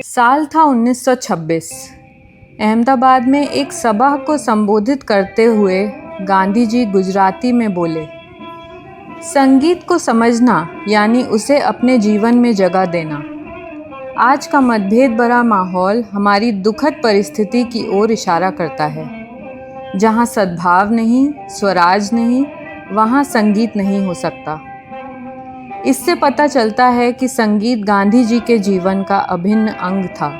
साल था 1926। अहमदाबाद में एक सभा को संबोधित करते हुए गांधी जी गुजराती में बोले, संगीत को समझना यानी उसे अपने जीवन में जगह देना। आज का मतभेद भरा माहौल हमारी दुखद परिस्थिति की ओर इशारा करता है। जहाँ सद्भाव नहीं, स्वराज नहीं, वहाँ संगीत नहीं हो सकता। इससे पता चलता है कि संगीत गांधी जी के जीवन का अभिन्न अंग था।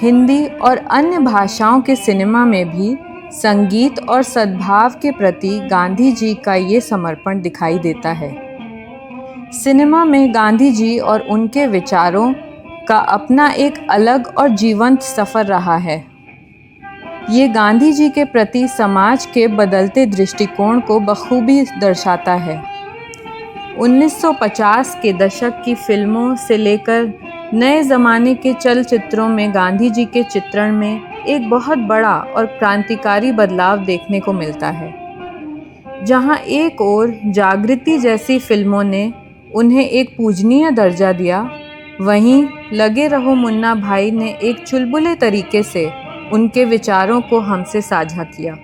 हिंदी और अन्य भाषाओं के सिनेमा में भी संगीत और सद्भाव के प्रति गांधी जी का ये समर्पण दिखाई देता है। सिनेमा में गांधी जी और उनके विचारों का अपना एक अलग और जीवंत सफ़र रहा है। ये गांधी जी के प्रति समाज के बदलते दृष्टिकोण को बखूबी दर्शाता है। 1950 के दशक की फिल्मों से लेकर नए ज़माने के चलचित्रों में गांधी जी के चित्रण में एक बहुत बड़ा और क्रांतिकारी बदलाव देखने को मिलता है। जहां एक ओर जागृति जैसी फिल्मों ने उन्हें एक पूजनीय दर्जा दिया, वहीं लगे रहो मुन्ना भाई ने एक चुलबुले तरीके से उनके विचारों को हमसे साझा किया।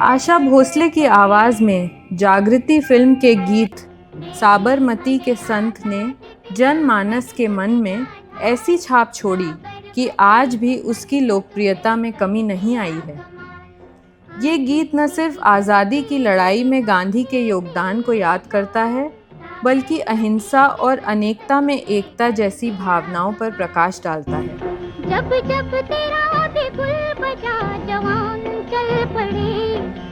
आशा भोसले की आवाज़ में जागृति फिल्म के गीत साबरमती के संत ने जनमानस के मन में ऐसी छाप छोड़ी कि आज भी उसकी लोकप्रियता में कमी नहीं आई है। ये गीत न सिर्फ आज़ादी की लड़ाई में गांधी के योगदान को याद करता है, बल्कि अहिंसा और अनेकता में एकता जैसी भावनाओं पर प्रकाश डालता है। जब जब तेरा बिगुल बजा, जवान चल पड़े,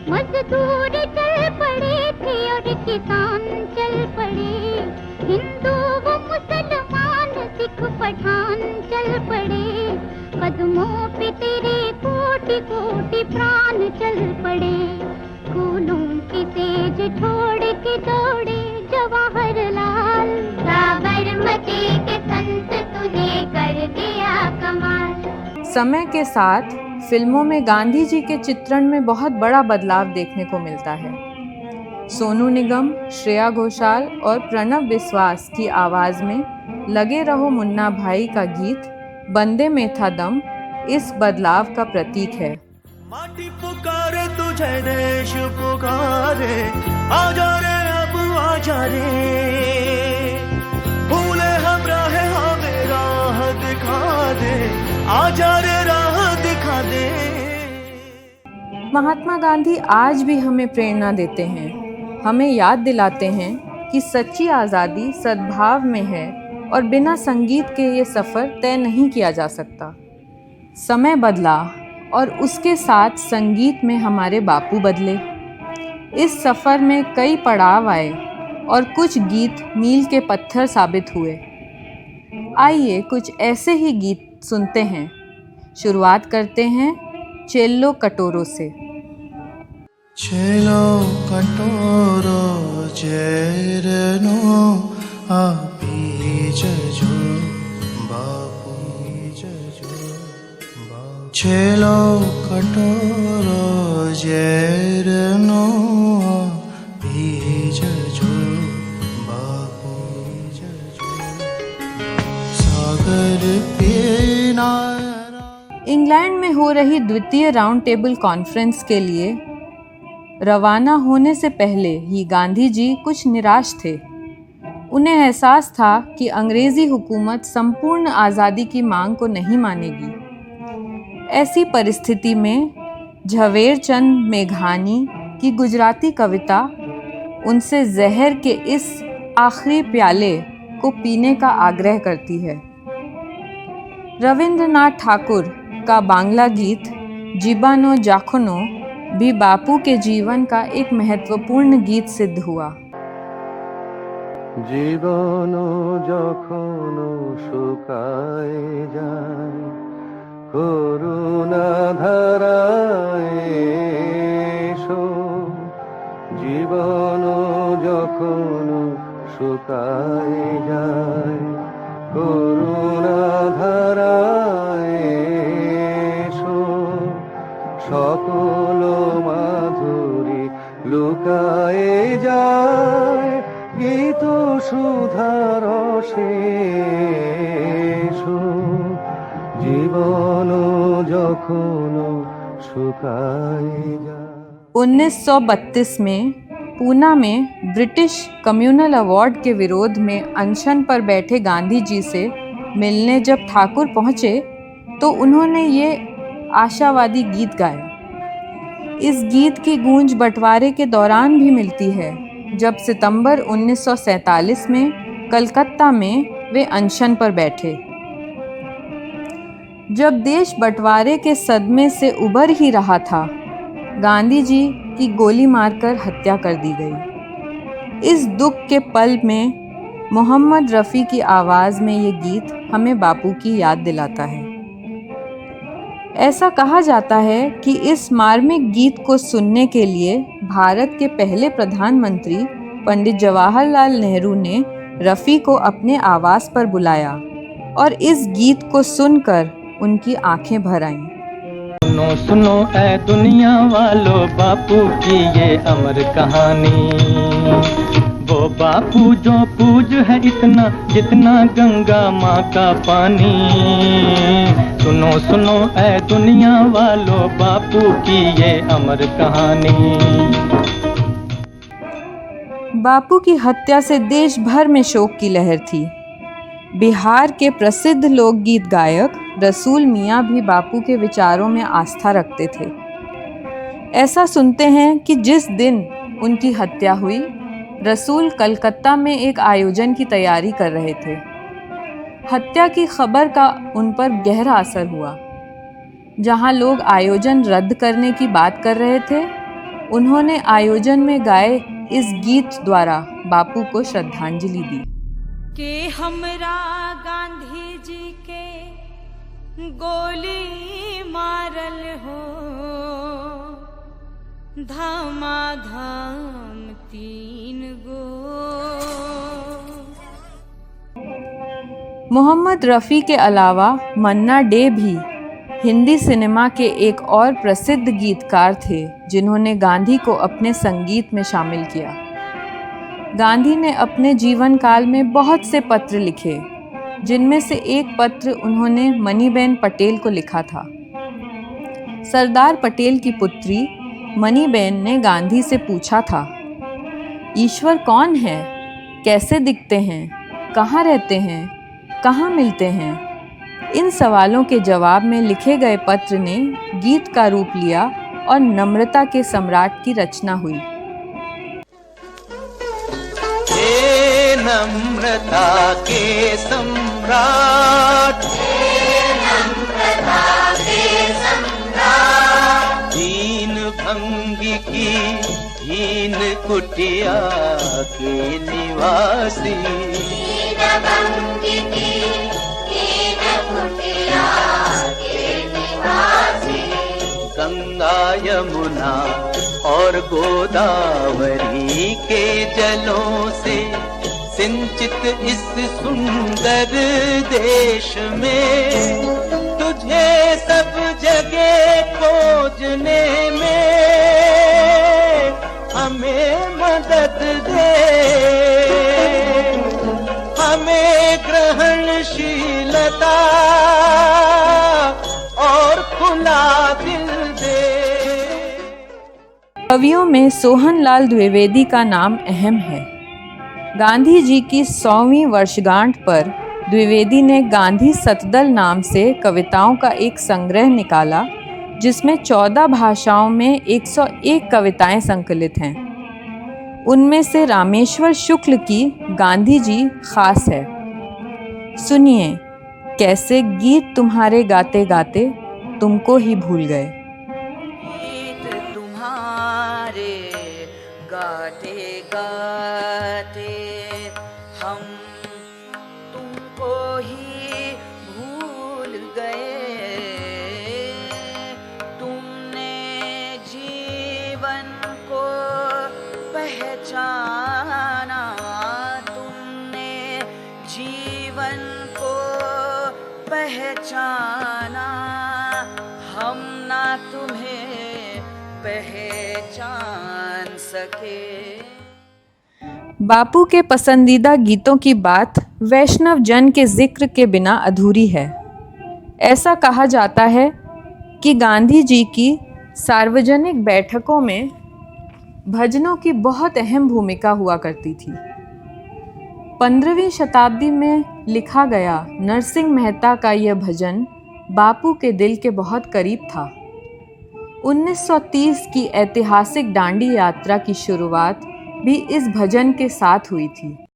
मजदूर चल पड़े थे और किसान चल पड़े, हिंदू व मुसलमान सिख पठान चल पड़े, कदमों पे तेरे कोटि कोटि प्राण चल पड़े, फूलों की तेज छोड़ के दौड़े जवाहरलाल, साबरमती के संत तूने कर दिया कमाल। समय के साथ फिल्मों में गांधी जी के चित्रण में बहुत बड़ा बदलाव देखने को मिलता है। सोनू निगम, श्रेया घोषाल और प्रणब बिस्वास की आवाज़ में लगे रहो मुन्ना भाई का गीत बंदे में था दम इस बदलाव का प्रतीक है। माटी पुकारे तुझे, देश पुकारे, आजा रे अब आजा रे, भूले हम राह हमें राह दिखा दे, आजा रे राह दिखा दे। महात्मा गांधी आज भी हमें प्रेरणा देते हैं, हमें याद दिलाते हैं कि सच्ची आज़ादी सद्भाव में है और बिना संगीत के ये सफ़र तय नहीं किया जा सकता। समय बदला और उसके साथ संगीत में हमारे बापू बदले। इस सफ़र में कई पड़ाव आए और कुछ गीत मील के पत्थर साबित हुए। आइए कुछ ऐसे ही गीत सुनते हैं। शुरुआत करते हैं चेल्लो कटोरो से। चेलो कटोरो जेरनो आपी जजो बापू जजो बापू, चेलो कटोरो जेरनो आपी जजो बापू जजो, सागर पीना। इंग्लैंड में हो रही द्वितीय राउंड टेबल कॉन्फ्रेंस के लिए रवाना होने से पहले ही गांधी जी कुछ निराश थे। उन्हें एहसास था कि अंग्रेज़ी हुकूमत संपूर्ण आज़ादी की मांग को नहीं मानेगी। ऐसी परिस्थिति में झवेरचंद मेघानी की गुजराती कविता उनसे जहर के इस आखिरी प्याले को पीने का आग्रह करती है। रविंद्रनाथ ठाकुर का बांग्ला गीत जीबानो जाखनो भी बापू के जीवन का एक महत्वपूर्ण गीत सिद्ध हुआ। जीबानो जाखनो शुकाए जाए, करुणा धाराए एसो, जीबानो जाखनो शुकाए जाए, करुणा धाराए एसो, বকুল মাধুরী লুকায়ে যায় গীত সুধার শেষ জীবন যখন শুকায়ে যায়। 1932 में पूना में ब्रिटिश कम्युनल अवार्ड के विरोध में अनशन पर बैठे गांधी जी से मिलने जब ठाकुर पहुंचे तो उन्होंने ये आशावादी गीत गाया। इस गीत की गूंज बंटवारे के दौरान भी मिलती है, जब सितंबर 1947 में कलकत्ता में वे अनशन पर बैठे। जब देश बंटवारे के सदमे से उबर ही रहा था, गांधी जी की गोली मारकर हत्या कर दी गई। इस दुख के पल में मोहम्मद रफ़ी की आवाज़ में ये गीत हमें बापू की याद दिलाता है। ऐसा कहा जाता है कि इस मार्मिक गीत को सुनने के लिए भारत के पहले प्रधानमंत्री पंडित जवाहरलाल नेहरू ने रफ़ी को अपने आवास पर बुलाया और इस गीत को सुनकर उनकी आंखें भर आईं। सुनो सुनो ऐ दुनिया वालों, बापू की ये अमर कहानी। वो बापू जो पूज है इतना जितना गंगा माँ का पानी। सुनो सुनो ऐ दुनिया वालों, बापू की ये अमर कहानी। बापू की हत्या से देश भर में शोक की लहर थी। बिहार के प्रसिद्ध लोकगीत गायक रसूल मियाँ भी बापू के विचारों में आस्था रखते थे। ऐसा सुनते हैं कि जिस दिन उनकी हत्या हुई, रसूल कलकत्ता में एक आयोजन की तैयारी कर रहे थे। हत्या की खबर का उन पर गहरा असर हुआ। जहां लोग आयोजन रद्द करने की बात कर रहे थे, उन्होंने आयोजन में गाए इस गीत द्वारा बापू को श्रद्धांजलि दी। कि हमरा गांधी जी के गोली मारल हो, धमाधम 3 गो। मोहम्मद रफ़ी के अलावा मन्ना डे भी हिंदी सिनेमा के एक और प्रसिद्ध गीतकार थे जिन्होंने गांधी को अपने संगीत में शामिल किया। गांधी ने अपने जीवन काल में बहुत से पत्र लिखे, जिनमें से एक पत्र उन्होंने मनीबेन पटेल को लिखा था। सरदार पटेल की पुत्री मनीबेन ने गांधी से पूछा था, ईश्वर कौन है, कैसे दिखते हैं, कहाँ रहते हैं, कहाँ मिलते हैं। इन सवालों के जवाब में लिखे गए पत्र ने गीत का रूप लिया और नम्रता के सम्राट की रचना हुई। नम्रता के सम्राट, दीन भंगी की दीन कुटिया के निवासी, गंगा यमुना और गोदावरी के जलों से सिंचित इस सुंदर देश में तुझे सब जगह खोजने में हमें मदद दे, हमें ग्रहणशीलता और खुला दिल दे। कवियों में सोहनलाल द्विवेदी का नाम अहम है। गांधी जी की 100वीं वर्षगांठ पर द्विवेदी ने गांधी सतदल नाम से कविताओं का एक संग्रह निकाला, जिसमें 14 भाषाओं में 101 कविताएं संकलित हैं। उनमें से रामेश्वर शुक्ल की गांधी जी खास है। सुनिए, कैसे गीत तुम्हारे गाते गाते तुमको ही भूल गए। गीत तुम्हारे गाते गाते हम तुमको ही भूल गए। तुमने जीवन को पहचाना, तुमने जीवन को पहचाना, हम ना तुम्हें पहचान सके। बापू के पसंदीदा गीतों की बात वैष्णव जन के जिक्र के बिना अधूरी है। ऐसा कहा जाता है कि गांधी जी की सार्वजनिक बैठकों में भजनों की बहुत अहम भूमिका हुआ करती थी। 15वीं शताब्दी में लिखा गया नरसिंह मेहता का यह भजन बापू के दिल के बहुत करीब था। 1930 की ऐतिहासिक दांडी यात्रा की शुरुआत भी इस भजन के साथ हुई थी।